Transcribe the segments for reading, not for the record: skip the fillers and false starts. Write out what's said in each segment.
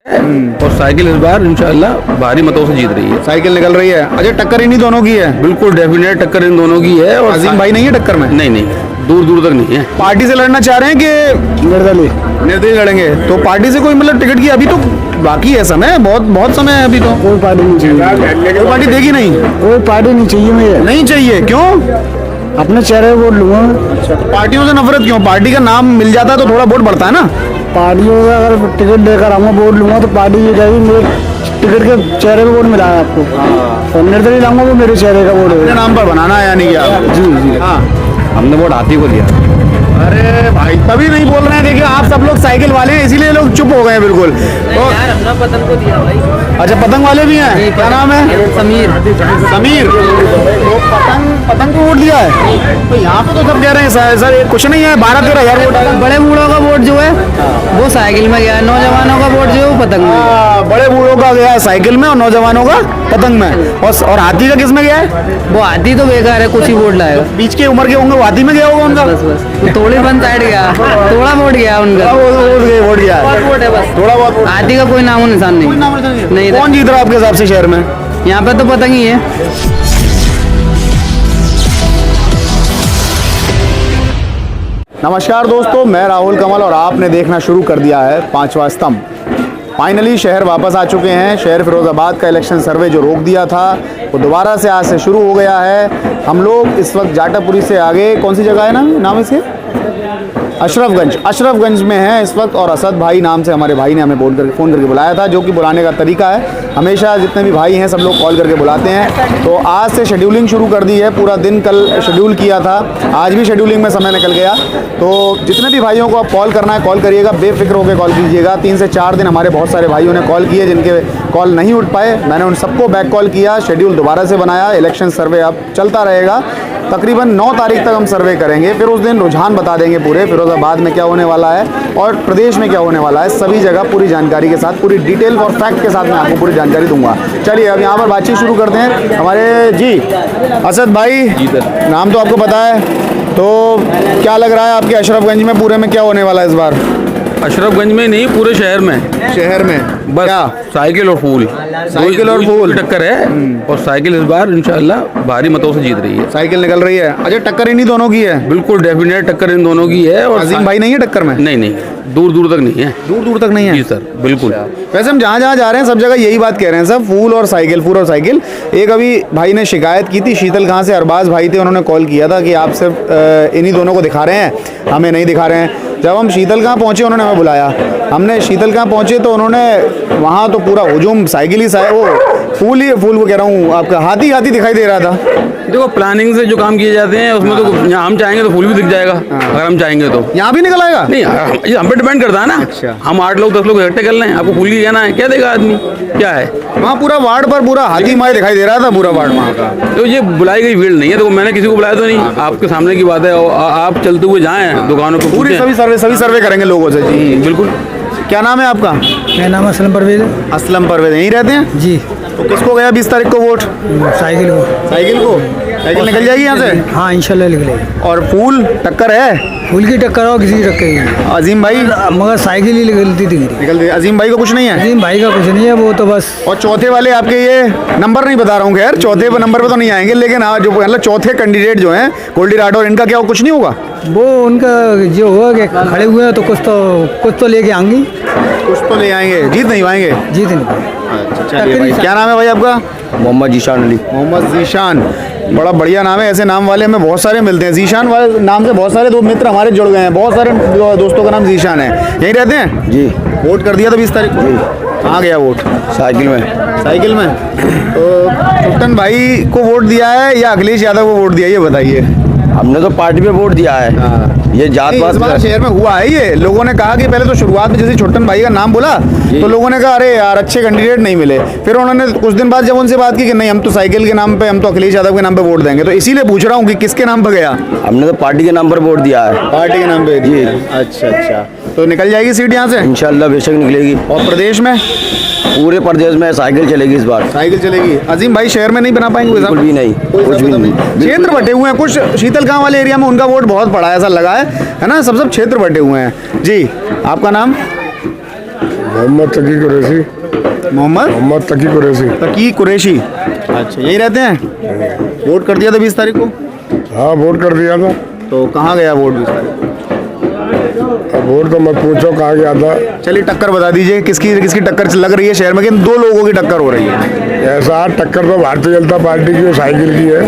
और साइकिल इस बार इंशाल्लाह भारी मतों से जीत रही है। साइकिल निकल रही है। अच्छा, टक्कर इन्हीं दोनों की है? बिल्कुल डेफिनेट टक्कर इन दोनों की है। और अजीम भाई नहीं है टक्कर में? नहीं, दूर दूर तक नहीं है। पार्टी से लड़ना चाह रहे हैं कि निर्दलीय लड़ेंगे? तो पार्टी से कोई मतलब टिकट की अभी तो बाकी है समय, बहुत समय है अभी तो। कोई पार्टी नहीं चाहिए। कोई पार्टी देगी नहीं? कोई पार्टी नहीं चाहिए मुझे। नहीं चाहिए? क्यों? अपने चेहरे वोट लूंगा। तो पार्टियों से नफरत क्यों? पार्टी का नाम मिल जाता है तो थोड़ा वोट बढ़ता है ना। पार्टियों का अगर टिकट लेकर आऊंगा वोट लूंगा तो पार्टी ये कहेगी मेरे टिकट के चेहरे पे वोट मिला है आपको, और निर्दलीय लाऊंगा वो मेरे चेहरे का वोट अपने है। नाम पर बनाना है यानी कि आप? जी। हाँ, हमने वोट हाथी को दिया। अरे भाई तभी नहीं बोल रहे हैं। देखिए आप सब लोग साइकिल वाले हैं इसीलिए लोग चुप हो गए हैं बिल्कुल। तो अपना पतंग को दिया भाई। अच्छा, पतंग वाले भी हैं? क्या नाम है? समीर। समीर। तो पतंग को वोट दिया है? तो यहाँ पे तो सब कह रहे हैं सर ये कुछ नहीं है, 12-13 वोट है। बड़े बूढ़ों का वोट जो है वो साइकिल में गया, नौजवानों का वोट जो है वो पतंग में गया। बड़े बूढ़ों का गया है साइकिल में और नौजवानों का पतंग में। और हाथी का किस में गया है? वो हाथी तो बेकार है, कुछ ही वोट लाएगा। बीच के उम्र के होंगे वो हाथी में गया होगा उनका। बस थोड़ी बंद साइड गया, थोड़ा वोट गया उनका। वोट गया बहुत वोट है बस, थोड़ा बहुत। हाथी का कोई नामो निशान नहीं। नहीं कौन जीत रहा है आपके हिसाब से शहर में? यहाँ पे तो पतंग ही है। नमस्कार दोस्तों, मैं राहुल कमल और आपने देखना शुरू कर दिया है पांचवा स्तंभ। फाइनली शहर वापस आ चुके हैं। शहर फिरोजाबाद का इलेक्शन सर्वे जो रोक दिया था वो दोबारा से आज से शुरू हो गया है। हम लोग इस वक्त जाटापुरी से आगे, कौन सी जगह है नाम इसके? अशरफगंज में है इस वक्त। और असद भाई नाम से हमारे भाई ने हमें फ़ोन करके बुलाया था, जो कि बुलाने का तरीका है हमेशा जितने भी भाई हैं सब लोग कॉल करके बुलाते हैं। तो आज से शेड्यूलिंग शुरू कर दी है। पूरा दिन कल शेड्यूल किया था, आज भी शेड्यूलिंग में समय निकल गया। तो जितने भी भाइयों को आप कॉल करना है कॉल करिएगा, बेफिक्र होकर कॉल कीजिएगा। 3 से 4 दिन हमारे बहुत सारे भाइयों ने कॉल किए, जिनके कॉल नहीं उठ पाए मैंने उन सबको बैक कॉल किया, शेड्यूल दोबारा से बनाया। इलेक्शन सर्वे अब चलता रहेगा, तकरीबन 9 तारीख तक हम सर्वे करेंगे। फिर उस दिन रुझान बता देंगे पूरे फिरोजाबाद में क्या होने वाला है और प्रदेश में क्या होने वाला है। सभी जगह पूरी जानकारी के साथ, पूरी डिटेल और फैक्ट के साथ मैं आपको पूरी जानकारी दूंगा। चलिए अब यहाँ पर बातचीत शुरू करते हैं। हमारे जी असद भाई, नाम तो आपको पता है, तो क्या लग रहा है आपके अशरफगंज में पूरे में क्या होने वाला है इस बार? अशरफगंज में नहीं, पूरे शहर में बस क्या? साइकिल और फूल, साइकिल और फूल टक्कर है। और साइकिल इस बार इंशाल्लाह भारी मतों से जीत रही है। साइकिल निकल रही है। अच्छा, टक्कर इन्हीं दोनों की है? बिल्कुल डेफिनेट टक्कर इन दोनों की है। और अजीम भाई नहीं है टक्कर में? नहीं, दूर दूर तक नहीं है। दूर दूर तक नहीं है? जी सर, बिल्कुल। वैसे हम जहाँ जहाँ जा रहे हैं सब जगह यही बात कह रहे हैं सब, फूल और साइकिल। एक अभी भाई ने शिकायत की थी, शीतल कहाँ से, अरबाज भाई थे, उन्होंने कॉल किया था कि आप सिर्फ इन्हीं दोनों को दिखा रहे हैं, हमें नहीं दिखा रहे हैं। जब हम शीतल कहाँ पहुँचे उन्होंने हमें बुलाया, हमने शीतल कहाँ पहुँचे तो उन्होंने वहाँ तो पूरा हुजूम साइकिल ही वो फूल को कह रहा हूँ आपका हाथी दिखाई दे रहा था। देखो प्लानिंग से जो काम किए जाते हैं उसमें तो यहाँ हम चाहेंगे तो फूल भी दिख जाएगा, अगर हम चाहेंगे तो। यहाँ भी निकल आएगा? नहीं, हम पे डिपेंड करता है ना। अच्छा। हम 8 लोग 10 लोग इकट्ठे कर लें, आपको फूल की कहना है, क्या देगा आदमी, क्या है? वहाँ पूरा वार्ड पर पूरा हाथी माए दिखाई दे रहा था, पूरा वार्ड वहाँ का। तो ये बुलाई गई भीड़ नहीं है, तो मैंने किसी को बुलाया तो नहीं, आपके सामने की बात है। आप चलते हुए जाएं दुकानों पर, पूरी सभी सर्वे करेंगे लोगों से। जी बिल्कुल। क्या नाम है आपका? मेरा नाम असलम परवेज है। असलम परवेज यहीं रहते हैं? जी। तो किसको गया 20 तारीख को वोट? साइकिल को। साइकिल निकल जाएगी यहाँ से? हाँ इंशाल्लाह निकलेगी। और फूल टक्कर है? फूल की टक्कर हो, किसी की टक्कर नहीं। अजीम भाई? मगर साइकिल ही निकलती थी मेरी। निकल अजीम भाई को कुछ नहीं है? अजीम भाई का कुछ नहीं है, वो तो बस। और चौथे वाले आपके, ये नंबर नहीं बता रहा हूँ, खैर चौथे नंबर पे तो नहीं आएंगे, लेकिन हाँ जो मतलब चौथे कैंडिडेट जो हैं गोल्डी राठौर, इनका क्या कुछ नहीं होगा? वो उनका जो हुआ कि खड़े हुए हैं तो कुछ तो लेके आएंगी, कुछ तो ले आएंगे, जीत नहीं पाएंगे। जीत नहीं पाएंगे। चलिए भाई, क्या नाम है भाई आपका? मोहम्मद जीशान अली। मोहम्मद जीशान, बड़ा बढ़िया नाम है। ऐसे नाम वाले हमें बहुत सारे मिलते हैं। जीशान वाले नाम से बहुत सारे मित्र हमारे जुड़ गए हैं, बहुत सारे दोस्तों का नाम जीशान है। यहीं रहते हैं? जी। वोट कर दिया था 20 तारीख को? कहाँ गया वोट? साइकिल में। तो छुट्टन भाई को वोट दिया है या अखिलेश यादव को वोट दिया, ये बताइए। हमने तो पार्टी पे वोट दिया है। ये जात इस बार शहर में हुआ है ये, लोगों ने कहा कि पहले तो शुरुआत में जैसे छुट्टन भाई का नाम बोला तो लोगों ने कहा अरे यार अच्छे कैंडिडेट नहीं मिले। फिर उन्होंने कुछ दिन बाद जब उनसे बात की कि नहीं हम तो साइकिल के नाम पे, हम तो अखिलेश यादव के नाम पे वोट देंगे, तो इसीलिए पूछ रहा हूँ कि किसके नाम पे गया? हमने तो पार्टी के नाम पर वोट दिया है। पार्टी के नाम पे? जी। अच्छा, तो निकल जाएगी सीट यहाँ से? इंशाल्लाह बेशक निकलेगी। और प्रदेश में? पूरे प्रदेश में साइकिल चलेगी इस बार। साइकिल चलेगी। अजीम भाई शहर में नहीं बना पाएंगे? बिल्कुल भी नहीं, कुछ भी नहीं। क्षेत्र बटे हुए हैं, कुछ शीतल गांव वाले एरिया में उनका वोट बहुत पड़ा है ऐसा लगा है ना, सब क्षेत्र बटे हुए हैं। जी आपका नाम? मोहम्मद तकी कुरैशी। मोहम्मद तकी कुरैशी। तकी कुरैशी। अच्छा, यही रहते हैं? वोट कर दिया था 20 तारीख को? हाँ, वोट कर दिया था। तो कहाँ गया वोट 20 तारीख को? अब वोट तो मत पूछो कहाँ गया था। चलिए टक्कर बता दीजिए, किसकी किसकी टक्कर लग रही है शहर में? कि 2 लोगों की टक्कर हो रही है। ऐसा टक्कर तो भारतीय जनता पार्टी की और साइकिल की है।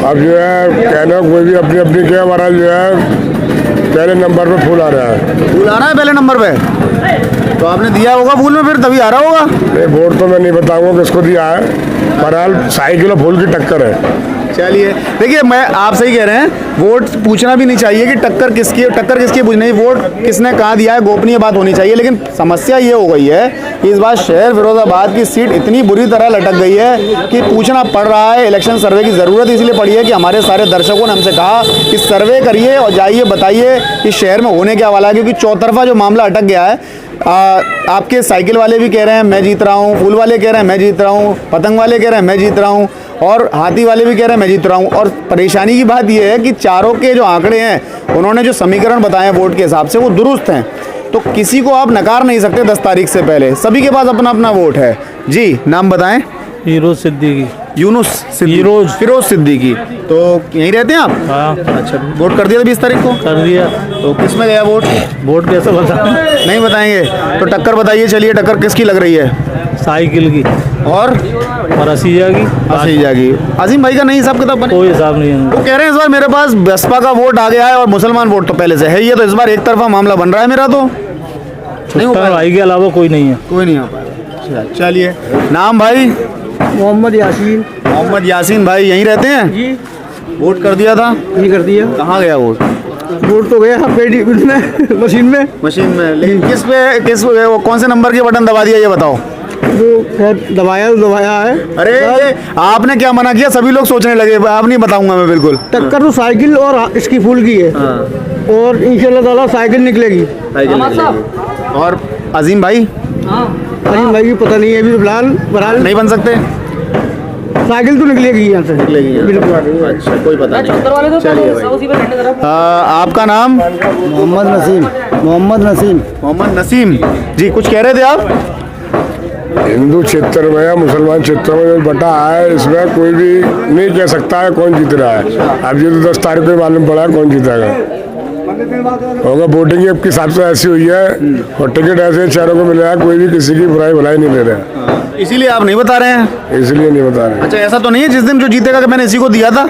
अब जो है कहना कोई भी अपनी अपनी क्या हमारा जो है पहले नंबर पे फूल आ रहा है। फूल आ रहा है पहले नंबर पे? तो आपने दिया होगा फूल में, फिर तभी आ रहा होगा। नहीं, वोट तो मैं नहीं बताऊंगा किसको दिया है, बहरहाल साइकिल और फूल की टक्कर है। चलिए देखिए, मैं आप सही कह रहे हैं, वोट पूछना भी नहीं चाहिए कि टक्कर किसकी पूछनी है, वोट किसने कहाँ दिया है, गोपनीय बात होनी चाहिए। लेकिन समस्या ये हो गई है कि इस बार शहर फिरोजाबाद की सीट इतनी बुरी तरह लटक गई है कि पूछना पड़ रहा है। इलेक्शन सर्वे की ज़रूरत इसलिए पड़ी है कि हमारे सारे दर्शकों ने हमसे कहा कि सर्वे करिए और जाइए बताइए कि शहर में होने क्या वाला है, क्योंकि चौतरफा जो मामला अटक गया है। आपके साइकिल वाले भी कह रहे हैं मैं जीत रहा हूँ, फूल वाले कह रहे हैं मैं जीत रहा हूँ, पतंग वाले कह रहे हैं मैं जीत रहा हूँ, और हाथी वाले भी कह रहे हैं मैं जीत रहा हूँ। और परेशानी की बात यह है कि चारों के जो आंकड़े हैं, उन्होंने जो समीकरण बताए हैं वोट के हिसाब से, वो दुरुस्त हैं। तो किसी को आप नकार नहीं सकते 10 तारीख से पहले। सभी के पास अपना अपना वोट है। जी, नाम बताएं। फिरोज सिद्दीकी। यूनुस फिरोज सिद्दीकी। तो यहीं रहते हैं आप? हाँ। अच्छा, वोट कर दिया था 20 तारीख को? कर दिया। तो किस में गया वोट? वोट कैसे बता? नहीं बताएंगे तो टक्कर बताइए। चलिए, टक्कर किसकी लग रही है? साइकिल की और असीजा की। असीजा की। अजीम भाई का नहीं हिसाब किताब बने? कोई हिसाब नहीं है। वो कह रहे हैं इस बार मेरे पास बसपा का वोट आ गया है और मुसलमान वोट तो पहले से है ही है, तो इस बार एक तरफा मामला बन रहा है मेरा। तो नहीं हो पाएगा? भाई के अलावा कोई नहीं है। कोई नहीं आ पाएगा। चलिए, नाम भाई? मोहम्मद यासीन। मोहम्मद यासीन भाई, यहीं रहते हैं? जी। वोट कर दिया था? नहीं कर दिया। कहाँ गया वोट? वोट तो गया में मशीन में। मशीन में। लेकिन किस वो कौन से नंबर के बटन दबा दिया ये बताओ? जो दबाया है। अरे ये आपने क्या मना किया? सभी लोग सोचने लगे। आप नहीं बताऊंगा मैं बिल्कुल। टक्कर तो साइकिल और इसकी फूल की है। और इंशाल्लाह ताला साइकिल निकलेगी। और अजीम भाई? अजीम भाई की पता नहीं है अभी, फिलहाल नहीं बन सकते। साइकिल तो निकलेगी यहाँ से। बिल्कुल। अच्छा, कोई पता नहीं। चलिए भाई, आपका नाम? मोहम्मद नसीम। मोहम्मद नसीम जी, कुछ कह रहे थे आप? हिंदू क्षेत्र में या मुसलमान क्षेत्र में जो बटा है, इसमें कोई भी नहीं कह सकता है कौन जीत रहा है। अब ये तो 10 तारीख को मालूम पड़ा है कौन जीतेगा। होगा वोटिंग अब के हिसाब से ऐसी हुई है और टिकट ऐसे शहरों को मिल रहा है, कोई भी किसी की बुराई भलाई नहीं ले रहा है। इसीलिए आप नहीं बता रहे हैं? इसलिए नहीं बता रहे। अच्छा, ऐसा तो नहीं है जिस दिन जो जीतेगा कि मैंने इसी को दिया था?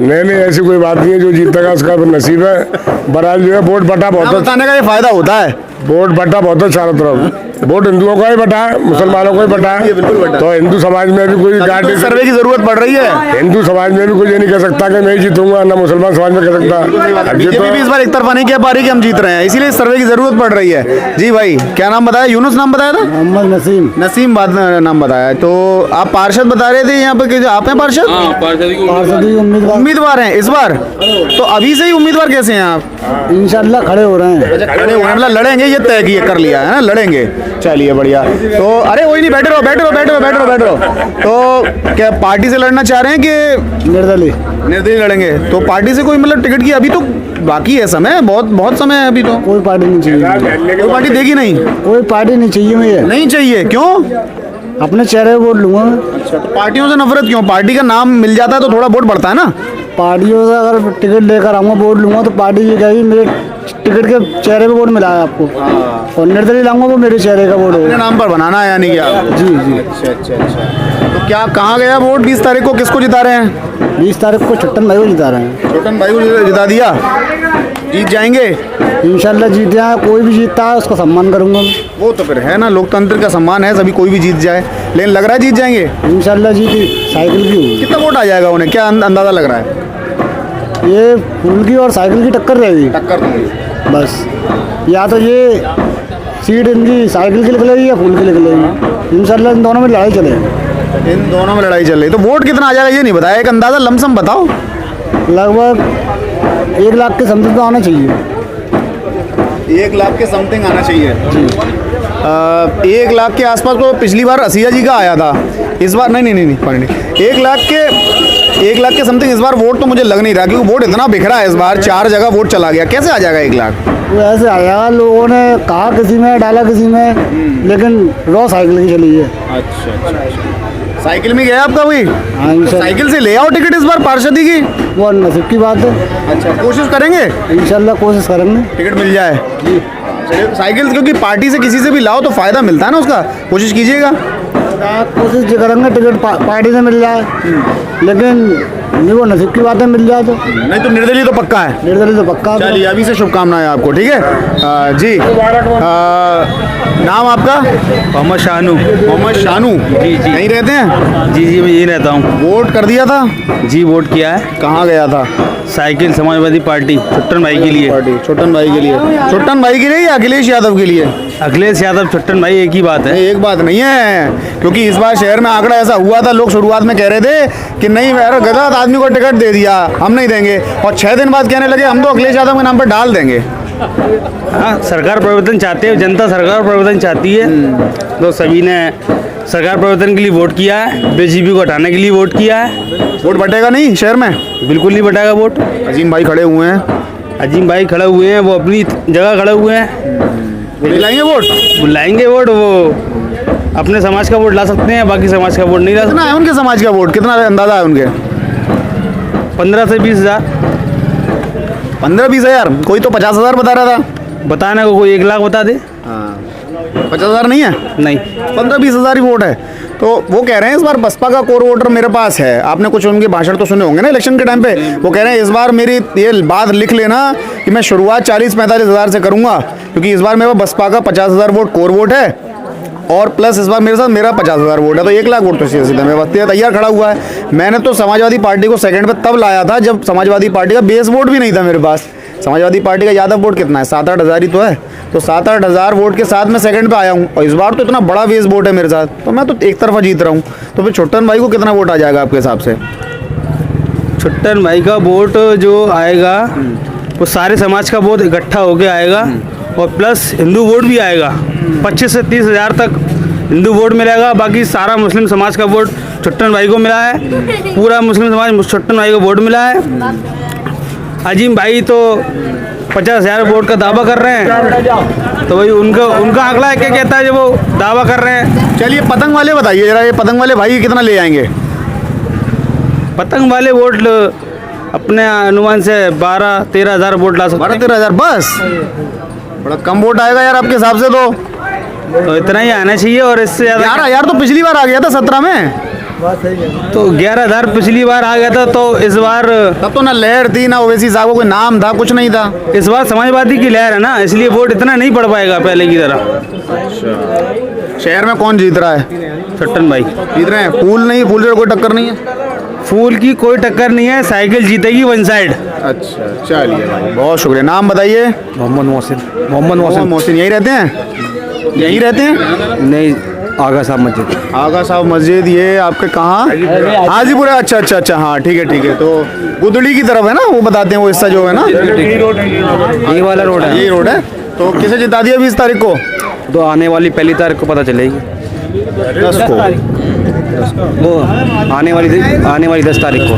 नहीं, ऐसी कोई बात नहीं है। जो जीतेगा उसका नसीब है। बहरहाल जो है वोट बटा बहुत बताने का ये फायदा होता है। वोट बटा बहुत है चारों तरफ। वोट हिंदुओं का ही बटा है, मुसलमानों का ही बटा है। बिल्कुल बटा। तो हिंदू समाज में भी कोई गार्ड सर्वे की जरूरत पड़ रही है। हिंदू समाज में भी कोई ये नहीं कह सकता कि मैं ही जीतूंगा, ना मुसलमान समाज में कह सकता। बीजेपी भी इस बार एक तरफा नहीं कह पा रही कि हम जीत रहे हैं, इसीलिए सर्वे की जरूरत पड़ रही है। जी भाई, क्या नाम बताया? यूनुस नाम बताया था? मोहम्मद नसीम बात नाम बताया। तो आप पार्षद बता रहे थे यहाँ पे कि आप हैं पार्षद? उम्मीदवार हैं इस बार? तो अभी से ही उम्मीदवार कैसे हैं आप? इंशाल्लाह खड़े हो रहे हैं। खड़े होने मतलब लड़ेंगे, ये तय किया कर लिया है ना, लड़ेंगे। चलिए बढ़िया। तो अरे वही नहीं, बैठे रहो। तो क्या पार्टी से लड़ना चाह रहे हैं कि निर्दलीय लड़ेंगे? तो पार्टी से कोई मतलब टिकट की अभी तो बाकी है समय, बहुत समय है अभी तो। कोई पार्टी नहीं चाहिए। कोई पार्टी देगी नहीं? कोई पार्टी नहीं चाहिए मुझे। नहीं चाहिए? क्यों? अपने चेहरे पे वोट लूंगा। अच्छा, तो पार्टियों से नफरत क्यों? पार्टी का नाम मिल जाता है तो थोड़ा वोट बढ़ता है ना। पार्टियों से अगर टिकट लेकर आऊँगा वोट लूंगा तो पार्टी ये कहेगी मेरे टिकट के चेहरे पे वोट मिला है आपको, और निर्दलीय लाऊंगा वो मेरे चेहरे का वोट होगा। अपने नाम पर बनाना है यानी क्या? जी। अच्छा। तो क्या कहाँ गया वोट 20 तारीख को? किसको जिता रहे हैं? 20 तारीख को छोटन भाई को जिता रहे हैं। छोटन भाई को जिता दिया? जीत जाएंगे इंशाल्लाह। जीत जाए, कोई भी जीतता है उसका सम्मान करूंगा। वो तो फिर है ना, लोकतंत्र का सम्मान है, सभी कोई भी जीत जाए। लेकिन लग रहा है जीत जाएंगे इंशाल्लाह। जीती साइकिल की होगी। कितना वोट आ जाएगा उन्हें, क्या अंदाजा लग रहा है? ये फूल की और साइकिल की टक्कर रहेगी। टक्कर बस, या तो ये सीट इनकी साइकिल की निकलेगी या फूल की निकलेगी। इंशाल्लाह इन दोनों में लड़ाई चलेगी। इन दोनों में लड़ाई चल रही। तो वोट कितना आ जाएगा ये नहीं बताया, एक अंदाजा लमसम बताओ। लगभग 1 लाख के समथिंग तो आना चाहिए। 1 लाख के समथिंग आना चाहिए। 1 लाख के आसपास तो पिछली बार असीजा जी का आया था। इस बार नहीं 1 लाख के समथिंग इस बार वोट तो मुझे लग नहीं रहा, क्योंकि वोट इतना बिखरा है इस बार, 4 जगह वोट चला गया। कैसे आ जाएगा 1 लाख? वो ऐसे आया, लोगों ने कहा किसी में, डाला किसी में, लेकिन रॉ साइकिल की चली है। अच्छा। साइकिल में गया आपका भाई? हाँ तो साइकिल से ले आओ टिकट इस बार पार्षदी की। वो नसीब की बात है। अच्छा, कोशिश करेंगे इंशाल्लाह कोशिश करेंगे टिकट मिल जाए। चलिए, साइकिल क्योंकि पार्टी से किसी से भी लाओ तो फायदा मिलता है ना उसका, कोशिश कीजिएगा। कोशिश जो करेंगे टिकट पार्टी से मिल जाए, लेकिन नहीं वो नसीब की बात है, मिल जाए तो। नहीं तो निर्दलीय तो पक्का है। निर्दलीय तो पक्का। चलिए, अभी से शुभकामनाएं आपको, ठीक है। जी, नाम आपका? मोहम्मद शानू। मोहम्मद शानू जी। यहीं रहते हैं? जी जी, मैं यही रहता हूँ। वोट कर दिया था? जी, वोट किया है। कहाँ गया था? साइकिल समाजवादी पार्टी, छुट्टन भाई के लिए। पार्टी छोटन भाई के लिए। छोटन भाई के लिए या अखिलेश यादव के लिए? अखिलेश यादव छुट्टन भाई एक ही बात है। नहीं, एक बात नहीं है, क्योंकि इस बार शहर में आंकड़ा ऐसा हुआ था, लोग शुरुआत में कह रहे थे कि नहीं अरे गलत आदमी को टिकट दे दिया, हम नहीं देंगे, और 6 दिन बाद कहने लगे हम तो अखिलेश यादव के नाम पर डाल देंगे। हाँ, सरकार परिवर्तन चाहते हैं, जनता सरकार परिवर्तन चाहती है, तो सभी ने सरकार परिवर्तन के लिए वोट किया है। बीजेपी को हटाने के लिए वोट किया है। वोट बटेगा नहीं शहर में? बिल्कुल नहीं बटेगा वोट। अजीम भाई खड़े हुए हैं। अजीम भाई खड़े हुए हैं, वो अपनी जगह खड़े हुए हैं। दिलाएंगे वोट? बुलाएंगे वोट, वो अपने समाज का वोट ला सकते हैं, बाकी समाज का वोट नहीं ला सकते। कितना है उनके समाज का वोट? कितना अंदाजा है उनके? 15 से 20 हज़ार। 15-20 हज़ार? कोई तो 50 हज़ार बता रहा था। बताने को कोई 1 लाख बता दे। 50 हज़ार नहीं है? नहीं, 15-20 हज़ार ही वोट है। तो वो कह रहे हैं इस बार बसपा का कोर वोटर मेरे पास है। आपने कुछ उनके भाषण तो सुने होंगे ना इलेक्शन के टाइम पे। वो कह रहे हैं इस बार मेरी ये बात लिख लेना कि मैं शुरुआत 40-45 हज़ार से करूंगा, क्योंकि इस बार मेरे पास बसपा का 50 हज़ार वोट कोर वोट है, और प्लस इस बार मेरे साथ मेरा 50 हज़ार वोट है, तो 1 लाख वोट तो सीधा मेरे पास तैयार खड़ा हुआ है। मैंने तो समाजवादी पार्टी को सेकंड पे तब लाया था जब समाजवादी पार्टी का बेस वोट भी नहीं था मेरे पास। समाजवादी पार्टी का यादव वोट कितना है? 7-8 हज़ार ही तो है। तो 7-8 हज़ार वोट के साथ मैं सेकंड पे आया हूँ, और इस बार तो इतना बड़ा बेस वोट है मेरे साथ, तो मैं तो एक तरफा जीत रहा हूँ। तो फिर छुट्टन भाई को कितना वोट आ जाएगा आपके हिसाब से? छुट्टन भाई का वोट जो आएगा वो सारे समाज का वोट इकट्ठा होके आएगा, और प्लस हिंदू वोट भी आएगा। 25 से 30 हज़ार तक हिंदू वोट मिलेगा, बाकी सारा मुस्लिम समाज का वोट छुट्टन भाई को मिला है। पूरा मुस्लिम समाज छुट्टन भाई को वोट मिला है। अजीम भाई तो 50 हज़ार वोट का दावा कर रहे हैं, तो भाई उनका आंकड़ा क्या कहता है जब वो दावा कर रहे हैं। चलिए, पतंग वाले बताइए जरा, ये पतंग वाले भाई कितना ले आएंगे? पतंग वाले वोट अपने अनुमान से 12-13 हज़ार वोट ला सकते 12-13 हज़ार बस? बड़ा कम वोट आएगा यार आपके हिसाब से तो। तो इतना ही आना चाहिए, और इससे ज़्यादा 11 यार तो पिछली बार आ गया था 17 में। तो 11 हज़ार पिछली बार आ गया था, तो इस बार तब तो ना लहर थी ना ओवैसी साहब को कोई नाम था, कुछ नहीं था। इस बार समाजवादी की लहर है ना, इसलिए वोट इतना नहीं पड़ पाएगा पहले की तरह। शहर में कौन जीत रहा है? छुट्टन भाई जीत रहे हैं। फूल नहीं, फूल से कोई टक्कर नहीं है? फूल की कोई टक्कर नहीं है, साइकिल जीतेगी वन साइड। अच्छा, चलिए भाई, बहुत शुक्रिया। नाम बताइए। मोहम्मद मोहसिन। मोहम्मद मोहसिन। यहीं रहते हैं? यहीं रहते हैं? नहीं, आगा साहब मस्जिद। आगा साहब मस्जिद, ये आपके कहाँ? हाजीपुर। अच्छा अच्छा अच्छा, हाँ ठीक है। तो गुदड़ी की तरफ है ना, वो बताते हैं वो हिस्सा जो है ना, ये वाला रोड है। यही रोड है। तो किसे जिता दिया 20 तारीख को? तो आने वाली 1 तारीख को पता चलेगी। 10 को? वो आने वाली 10 तारीख को।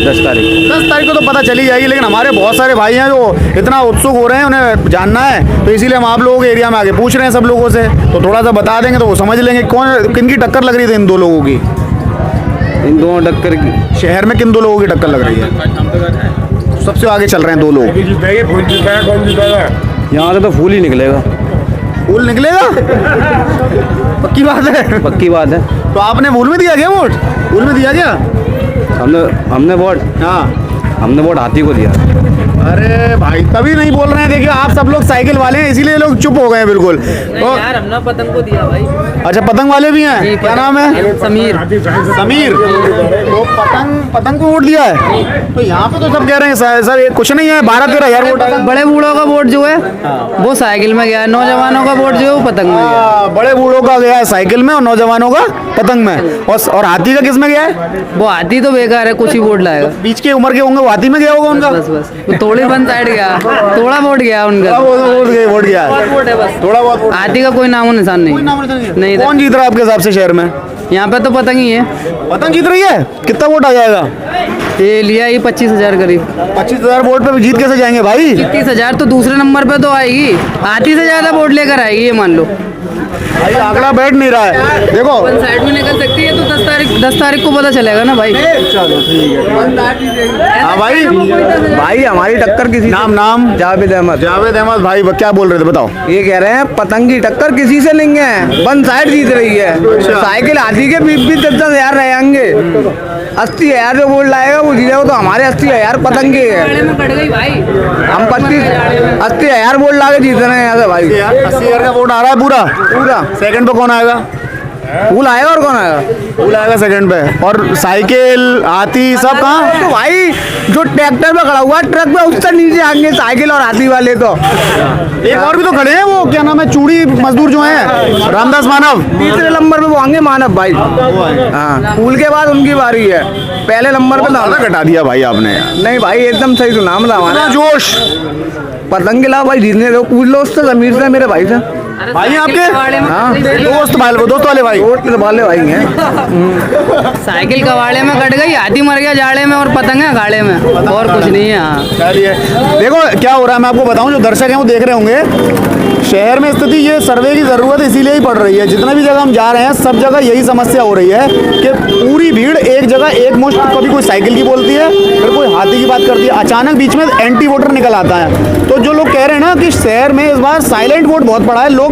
10 तारीख को तो पता चली जाएगी, लेकिन हमारे बहुत सारे भाई हैं जो इतना उत्सुक हो रहे हैं, उन्हें जानना है, तो इसीलिए हम आप लोगों के एरिया में आगे पूछ रहे हैं सब लोगों से। तो थोड़ा सा बता देंगे तो वो समझ लेंगे कौन किनकी टक्कर लग रही थी इन दो लोगों की। इन दोनों टक्कर की शहर में किन दो लोगों की टक्कर लग रही है? सबसे आगे चल रहे हैं दो लोग। यहाँ से तो फूल ही निकलेगा। फूल निकलेगा? पक्की बात है? पक्की बात है। तो आपने फूल में दिया क्या वोट? फूल में दिया क्या? हमने वोट हाथी को दिया। अरे भाई, तभी नहीं बोल रहे हैं। देखिए, आप सब लोग साइकिल वाले हैं, इसीलिए लोग चुप हो गए हैं बिल्कुल। तो यार हमने पतंग को दिया भाई। अच्छा, पतंग वाले भी हैं? क्या नाम है? समीर। समीर। तो पतंग को वोट दिया है? तो यहाँ पे तो सब कह रहे हैं सर ये कुछ नहीं है, 12-13 हज़ार वोट आए। बड़े बूढ़ों का वोट जो है वो साइकिल में गया, नौजवानों का वोट जो है वो पतंग में गया। बड़े बूढ़ों का गया है साइकिल में, और नौजवानों का पतंग में। और हाथी का किस में गया है? वो हाथी तो बेकार है, कुछ ही वोट लाएगा। बीच के उम्र के होंगे, वो हाथी में गया होगा उनका। बस वो थोड़ी वन साइड गया, थोड़ा वोट गया उनका। वोट गया, वोट है बस, थोड़ा बहुत। हाथी का कोई नामो निशान नहीं। नहीं कौन जीत रहा है आपके हिसाब से शहर में? यहाँ पे तो पतंग ही है। पतंग जीत रही है? कितना वोट आ जाएगा? ये लिया ही 25,000 करीब। 25,000 वोट पे जीत कैसे जाएंगे भाई? 30,000 तो दूसरे नंबर पे तो आएगी, आधी से ज्यादा वोट लेकर आएगी ये मान लो। भाई आंकड़ा बैठ नहीं रहा है, देखो वन साइड में निकल सकती है तो 10 तारीख को पता चलेगा ना भाई। चलो ठीक है। हाँ भाई, भाई हमारी टक्कर किसी नाम जावेद अहमद। जावेद अहमद भाई क्या बोल रहे थे बताओ? ये कह रहे हैं पतंग की टक्कर किसी से नहीं है, वन साइड जीत रही है। साइकिल हाथी के 20-10,000 रहेंगे, 80,000 जो वोट लाएगा वो जीतेगा। तो हमारे 80,000 पतंग के है, में कट गई भाई। हम 80,000 वोट ला के जीत रहे हैं यहाँ से भाई। 80,000 का वोट आ रहा है पूरा पूरा। सेकंड पे कौन आएगा? फूल आएगा और कौन आएगा? फूल आएगा सेकंड पे, और साइकिल हाथी सब कहाँ? तो भाई जो ट्रैक्टर पे खड़ा हुआ ट्रक पे उससे नीचे आएंगे साइकिल और हाथी वाले। तो एक और भी तो खड़े हैं, वो क्या नाम है, चूड़ी मजदूर जो हैं, रामदास मानव। तीसरे नंबर पे वो आएंगे मानव भाई। हाँ, फूल के बाद उनकी बारी है, पहले नंबर पे ज्यादा घटा दिया भाई आपने यार। नहीं भाई एकदम सही सुना मतलब हमारा जोश पतंग के लाओ भाई, जीतने दो। पूछ लो उससे, जमीर से, मेरे भाई से। भाई आपके दोस्त वाले भाई वोट वाले भाई हैं। साइकिल कबाड़े में कट गई, हाथी मर गया जाड़े में और पतंग है गाड़े में, और कुछ नहीं है। हाँ चलिए देखो क्या हो रहा है, मैं आपको बताऊं, जो दर्शक हैं वो देख रहे होंगे, शहर में स्थिति ये सर्वे की ज़रूरत इसीलिए ही पड़ रही है। जितना भी जगह हम जा रहे हैं सब जगह यही समस्या हो रही है कि पूरी भीड़ एक जगह एक मुश्त, कभी कोई साइकिल की बोलती है, फिर कोई हाथी की बात करती है, अचानक बीच में एंटी वोटर निकल आता है। तो जो लोग कह रहे हैं ना कि शहर में इस बार साइलेंट वोट बहुत पड़ा है, लोग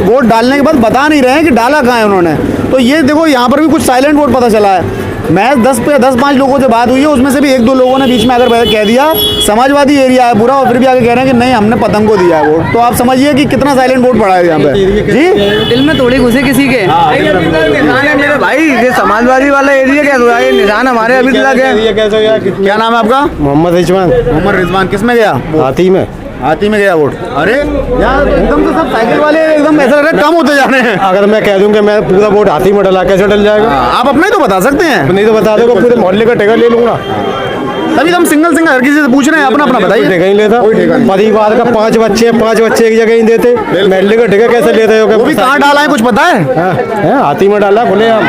वोट डालने के बाद बता नहीं रहे हैं कि डाला कहाँ है उन्होंने। तो ये देखो यहाँ पर भी कुछ साइलेंट वोट पता चला है। मैं 10-5 लोगों से बात हुई है, उसमें से भी 1-2 लोगों ने बीच में आकर कह दिया समाजवादी एरिया है पूरा, और फिर भी आगे कह रहे हैं कि नहीं हमने पतंग को दिया है वोट। तो आप समझिए कि कितना साइलेंट वोट पड़ा है यहाँ पे जी। दिल में थोड़ी घुसे किसी के। निशान है मेरे भाई, ये समाजवादी वाला एरिया कैसे हुआ? ये निशान हमारे अभी तक है। क्या नाम है आपका? मोहम्मद रिजवान। मोहम्मद रिजवान। किस में गया? हाथी में। हाथी में गया वोट। अरे यार एकदम तो सब साइकिल वाले एकदम ऐसा लग रहा है कम होते जा रहे हैं। अगर मैं कह दूं कि मैं पूरा वोट हाथी में डला, कैसे डल जाएगा? आप अपने तो बता सकते हैं। नहीं तो बता दो, पूरे मोहल्ले का टिकट ले लूंगा। तभी तो हम सिंगल हर किसी से पूछ रहे हैं, अपना बताइए। टिकट नहीं लेता, परिवार का 5 बच्चे हैं, 5 बच्चे एक जगह ही देते, मोहल्ले का टिकट कैसे लेते हो? वो भी कहाँ डाला है कुछ पता है? हाथी में डाला खुले हम।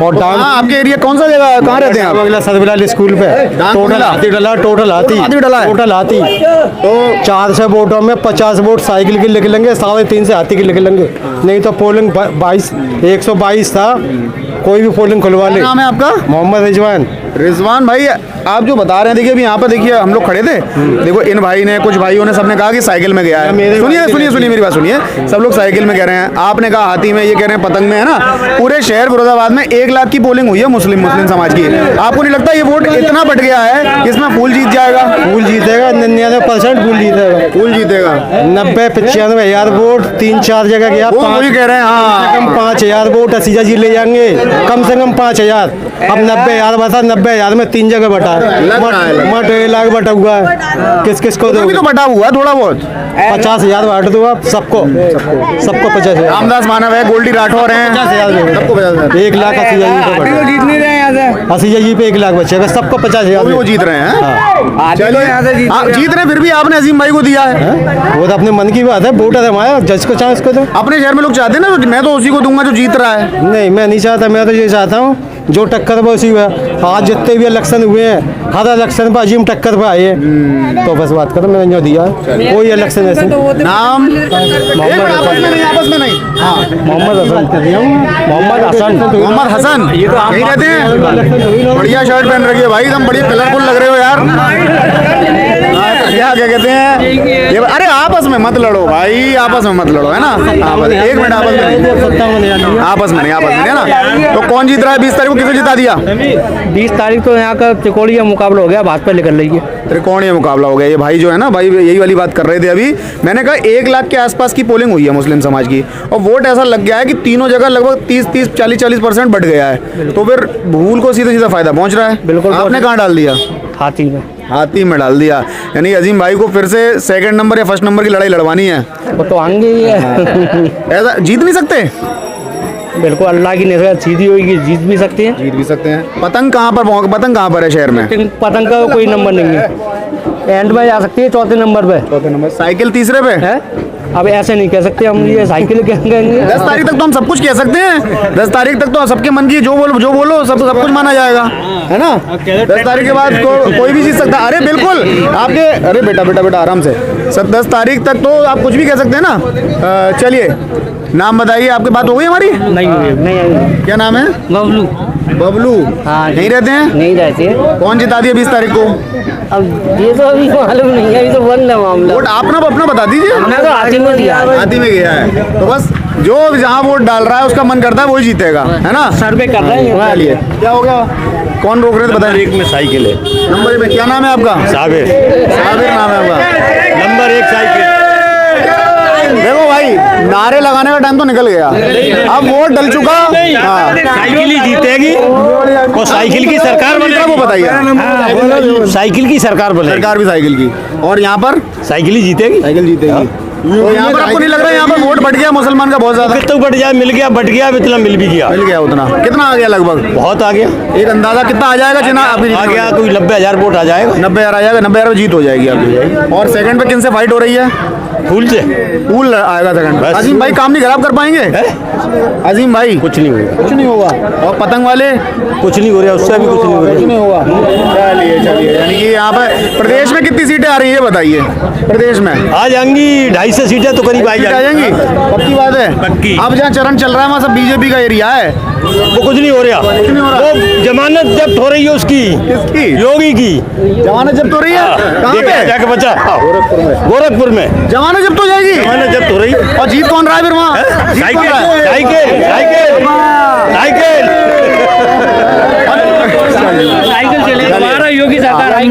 और डांस आपके एरिया कौन सा जगह, कहाँ रहते हैं आप? अगला सतबिलाल स्कूल पे टोटल हाथी डला, टोटल हाथी डला है। टोटल हाथी। तो 400 वोटों में 50 वोट साइकिल के लिख लेंगे, 3.5 से हाथी के लिख लेंगे। नहीं तो पोलिंग 122 था, कोई भी पोलिंग खुलवा ले। नाम है आपका? मोहम्मद रिजवान। रिजवान भाई आप जो बता रहे हैं, देखिए अभी यहाँ पर देखिए हम लोग खड़े थे, देखो इन भाई ने, कुछ भाइयों ने, सबने कहा कि साइकिल में गया है। सुनिए मेरी बात सुनिए, सब लोग साइकिल में कह रहे हैं, आपने कहा हाथी में, ये कह रहे हैं पतंग में, है ना। पूरे शहर फिरोजाबाद में 1 लाख की पोलिंग हुई है मुस्लिम समाज की। आपको नहीं लगता ये वोट इतना बढ़ गया है कि इसमें फूल जीत जाएगा? फूल जीतेगा, 99% फूल जीतेगा। फूल जीतेगा 90-95 हज़ार वोट 3-4 जगह गया। वो वही कह रहे हैं। हाँ, कम 5,000 वोट असीजा जी ले जाएंगे, कम से कम 5,000। अब 90,000 बता, 90,000 में 3 जगह बटा है, मट 1 लाख बटा हुआ है। किस किस को दो? तो बटा हुआ है थोड़ा बहुत। 50,000 बांट दो आप सबको 50,000। रामदास मानव है, गोल्डी राठौर है, 50,000 सबको 50,000। 1 लाख 80,000 तो जीत नहीं रहे यहाँ से। 80,000 जी पे 1 लाख बचेगा, सबको 50,000। वो जीत रहे हैं। चलो यहाँ से जीत रहे, फिर भी आपने अजीम भाई को दिया है। वो तो अपने मन की बात है, वोटर है हमारा, जज को चाहे उसको दो। अपने शहर में लोग चाहते हैं ना, मैं तो उसी को दूंगा जो जीत रहा है। नहीं, मैं नहीं चाहता, मैं तो ये चाहता हूँ जो टक्कर पे उसी हुआ। आज जितने भी इलेक्शन हुए हैं, हर इलेक्शन पर अजीम टक्कर पे आए हैं। तो बस बात करो, मैंने जो दिया है कोई इलेक्शन ऐसे। नाम आपस में नहीं। हाँ, मोहम्मद हसन। मोहम्मद हसन यही रहते हैं। बढ़िया शर्ट पहन रखी है भाई, एकदम बढ़िया कलरफुल लग रहे हो यार। क्या कहते हैं ये? अरे आपस में मत लड़ो भाई, आपस में मत लड़ो, है ना। एक मिनट, आपस में नहीं, है ना। तो कौन जीत रहा है 20 तारीख को? किसे जिता दिया? 20 तारीख को यहाँ का त्रिकोणीय मुकाबला हो गया, भाजपा निकल रही है। त्रिकोणीय मुकाबला हो गया। ये भाई जो है ना, भाई यही वाली बात कर रहे थे अभी। मैंने कहा 1 लाख के आसपास की पोलिंग हुई है मुस्लिम समाज की, और वोट ऐसा लग गया है कि तीनों जगह लगभग 30-40% बढ़ गया है। तो फिर भूल को सीधा फायदा पहुंच रहा है। बिल्कुल। आपने कहाँ डाल दिया? हाथी में डाल दिया। यानी अजीम भाई को फिर से 2nd नंबर या 1st नंबर की लड़ाई लड़वानी है। वो तो आएंगे ही है। ऐसा जीत नहीं सकते? बिल्कुल, अल्लाह की नजर सीधी होगी, जीत भी सकते हैं। जीत भी सकते हैं। पतंग कहाँ पर है शहर में? पतंग का कोई नंबर नहीं है, एंड में जा सकती है 4थे नंबर पे। 4थे नंबर। साइकिल तीसरे पे है, अब ऐसे नहीं कह सकते हम, ये साइकिल कहेंगे। 10 तारीख तक तो हम सब कुछ कह सकते हैं। 10 तारीख तक तो सबके मन की जो बोलो सब कुछ माना जाएगा, है ना। 10 तारीख के बाद कोई भी चीज सकता है। अरे बिल्कुल आपके, अरे बेटा आराम से। 10 तारीख तक तो आप कुछ भी कह सकते हैं ना। चलिए नाम बताइए, आपकी बात हो गई हमारी? नहीं क्या नाम है? बबलू। हाँ, नहीं रहते हैं? नहीं रहते। कौन जिता दिया 20 तारीख को? अब ये तो अभी मालूम नहीं है, अभी तो बंद है मामला। वोट आपने अपना बता दीजिए। हमने तो हाथी में दिया, हाथी में गया है, तो बस जो जहाँ वोट डाल रहा है उसका मन करता है वही जीतेगा, है ना। सर्वे कर रहे हैं। चलिए क्या हो गया, कौन रोक रहे थे बताइए। एक में साइकिल है। नंबर एक में क्या नाम है आपका? साबिर। साबिर नाम है आपका। Number 1 cycle. देखो भाई, नारे लगाने का टाइम तो निकल गया, अब वोट डल चुका। हाँ, साइकिल ही जीतेगी और साइकिल की सरकार बनेगी। वो बताइए। साइकिल की सरकार बनेगी। सरकार भी साइकिल की, और यहाँ पर साइकिल ही जीतेगी। साइकिल जीतेगी। तो यहाँ पर आपको नहीं लग रहा है यहाँ पर वोट बढ़ गया मुसलमान का बहुत ज्यादा? कितना बढ़ जाए, मिल गया, बढ़ गया, इतना मिल भी गया। मिल गया उतना, कितना आ गया लगभग? बहुत आ गया। एक अंदाजा कितना आ जाएगा चुनाव आपकी? आ गया कोई 90,000 वोट आ जाएगा। 90,000 आ जाएगा। 90,000 जीत हो जाएगी आपकी। और सेकंड पे किन से फाइट हो रही है? फूल से फूल आएगा सेकंड। बस। अजीम भाई काम नहीं खराब कर पाएंगे? अजीम भाई कुछ नहीं होगा। कुछ नहीं होगा। और पतंग वाले कुछ नहीं हो रहा, उससे भी कुछ नहीं हो कुछ रहा। नहीं होगा। चलिए यानी कि यहाँ पर प्रदेश में कितनी सीटें आ रही है बताइए? प्रदेश में आ जाएंगी 250 सीटें तो करीब आ जाएंगी, पक्की बात है। पक्की। अब जहाँ चरण चल रहा है वहाँ सब बीजेपी का एरिया है। वो कुछ नहीं हो रहा। कुछ नहीं हो रहा। वो जमानत जब्त हो रही है उसकी, किसकी? योगी की। जमानत जब्त हो रही है? कहाँ देखा पे? जाके बचा गोरखपुर में जमानत जब्त हो जाएगी? जमानत जब्त हो रही है। और जीत कौन रहा है फिर वहाँ? जीत कौन साइकिल रहा है? साइकिल साइकिल साइकिल साइकिल चलेगा, हमारा योगी सरकार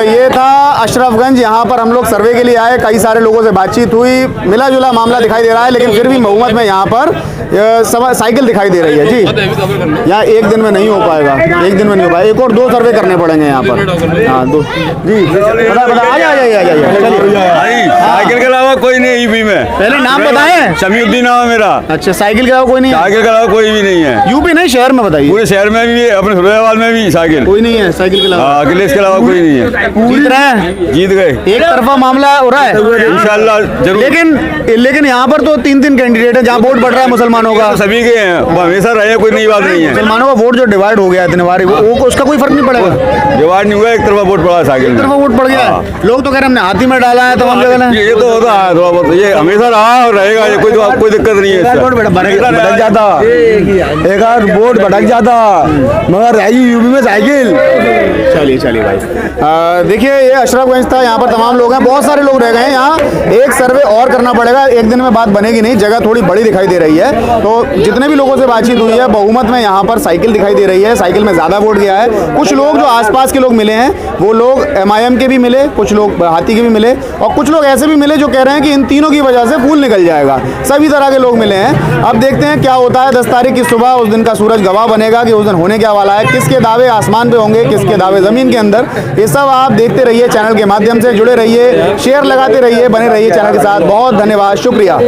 ये था अशरफगंज। यहाँ पर हम लोग सर्वे के लिए आए, कई सारे लोगों से बातचीत हुई, मिला जुला मामला दिखाई दे रहा है, लेकिन फिर भी बहुमत में यहाँ पर साइकिल दिखाई दे रही है जी। यहाँ एक दिन में नहीं हो पाएगा, एक दिन में नहीं हो पाएगा, एक और 2 सर्वे करने पड़ेंगे यहाँ पर। हाँ 2 जी बता आ जाइए। साइकिल के अलावा कोई नहीं यूपी में। पहले नाम बताएं। शमीउद्दीन नाम है मेरा। अच्छा, साइकिल के अलावा कोई नहीं है? साइकिल के अलावा कोई भी नहीं है यूपी नहीं, शहर में बताइए। पूरे शहर में भी, अपने फिरोजाबाद में भी साइकिल कोई नहीं है साइकिल के अलावा? अखिलेश के अलावा कोई नहीं है। जीत रहे हैं, जीत गए एक तरफा मामला हो रहा है इंशाल्लाह जरूर। लेकिन यहाँ पर तो 3 कैंडिडेट हैं जहाँ वोट बढ़ रहा है मुसलमानों का। सभी के हैं, वो हमेशा रहे, कोई नई बात नहीं है। मुसलमानों का वोट जो डिवाइड हो गया इतने बार, वो उसका कोई फर्क नहीं पड़ेगा। डिवाइड नहीं हुआ, एक तरफा वोट पड़ा है साइकिल में। तरफा वोट पड़ गया है। लोग तो कह रहे हमने हाथी में डाला है तमाम जगह ने। ये तो होता है थोड़ा बहुत, ये हमेशा रहा और रहेगा, ये कोई दिक्कत नहीं है। भटक जाता, एक आध वोट भटक जाता, मगर रहेगी यूपी में साइकिल। चलिए भाई, देखिए ये अशरफगंज था, यहाँ पर तमाम लोग हैं, बहुत सारे लोग रह गए हैं। यहाँ एक सर्वे और करना पड़ेगा, एक दिन में बात बनेगी नहीं, जगह थोड़ी बड़ी दिखाई दे रही है। तो जितने भी लोगों से बातचीत हुई है, बहुमत में यहाँ पर साइकिल दिखाई दे रही है, साइकिल में ज़्यादा वोट गया है। कुछ लोग जो आसपास के लोग मिले हैं, वो लोग MIM के भी मिले, कुछ लोग हाथी के भी मिले, और कुछ लोग ऐसे भी मिले जो कह रहे हैं कि इन तीनों की वजह से फूल निकल जाएगा। सभी तरह के लोग मिले हैं। अब देखते हैं क्या होता है 10 तारीख की सुबह। उस दिन का सूरज गवाह बनेगा कि उस दिन होने क्या वाला है, किसके दावे आसमान पे होंगे, किसके दावे ज़मीन के अंदर। ये सब आप देखते रहिए, चैनल के माध्यम से जुड़े रहिए, शेयर लगाते रहिए, बने रहिए चैनल के साथ। बहुत धन्यवाद, शुक्रिया।